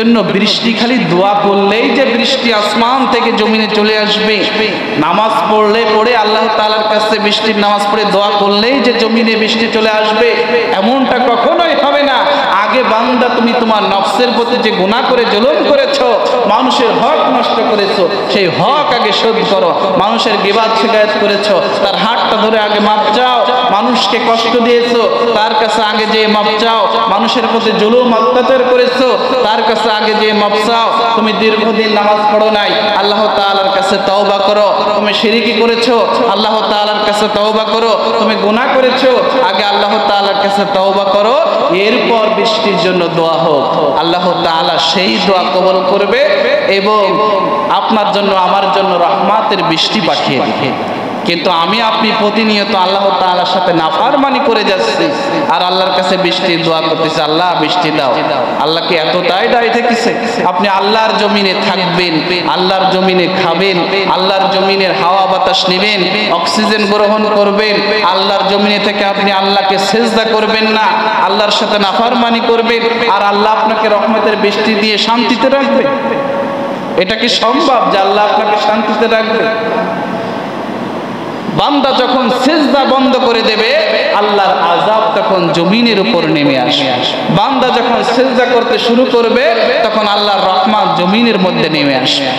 জন্য বৃষ্টি খালি দোয়া করলেই যে বৃষ্টি আসমান থেকে জমিনে চলে আসবে, নামাজ পড়ে আল্লাহ তাআলার কাছে বৃষ্টির নামাজ পড়ে দোয়া করলেই যে জমিনে বৃষ্টি চলে আসবে, এমনটা কখনোই হবে না। আগে বান্দা তুমি তোমার নফসের প্রতি যে গুনাহ করে জুলুম করেছো, মানুষের হক নষ্ট করেছো, সেই হক আগে শোধ করো। মানুষের গীবাত শিকায়ত করেছো, তার হাতটা ধরে আগে মাপ চাও। মানুষকে কষ্ট দিয়েছো, তার কাছে আগে যে মাপ চাও। মানুষের প্রতি জুলুম অত্যাচার করেছো, তার কাছে আগে যে মাপ চাও। তুমি দীর্ঘদিন নামাজ পড়ো নাই, আল্লাহ তাআলার কাছে তওবা করো। তুমি শিরকি করেছো, আল্লাহ তাআলার কাছে তওবা করো। তুমি গুনাহ করেছো, আগে আল্লাহ তাআলার কাছে তওবা করো, এরপর বৃষ্টির জন্য দোয়া হোক। আল্লাহ তাআলা সেই দোয়া কবুল করবে এবং আপনার জন্য আমার জন্য রহমতের বৃষ্টি পাঠিয়ে দিবে। কিন্তু আমি আপনি প্রতিনিয়ত আল্লাহ তাআলার সাথে নাফরমানি করে যাচ্ছি আর আল্লাহর কাছে বৃষ্টির দোয়া করতেছি, আল্লাহ বৃষ্টি দাও। আল্লাহকে এতটাই দায়ী থেকেছে, আপনি আল্লাহর জমিনে থাকবেন, আল্লাহর জমিনে খাবেন, আল্লাহর জমিনের হাওয়া বাতাস নেবেন, অক্সিজেন গ্রহণ করবেন। আল্লাহর জমিনে থেকে আপনি আল্লাহকে সিজদা করবেন না, আল্লাহর সাথে নাফরমানি করবেন, আর আল্লাহ আপনাকে রহমতের বৃষ্টি দিয়ে শান্তিতে রাখবে? এটা কি সম্ভব যে আল্লাহ আপনাকে শান্তিতে রাখবে? বান্দা যখন সিজদা বন্ধ করে দেবে, আল্লাহর আযাব তখন জমিনের উপর নেমে আসবে। বান্দা যখন সিজদা করতে শুরু করবে, তখন আল্লাহর রহমত জমিনের মধ্যে নেমে আসবে।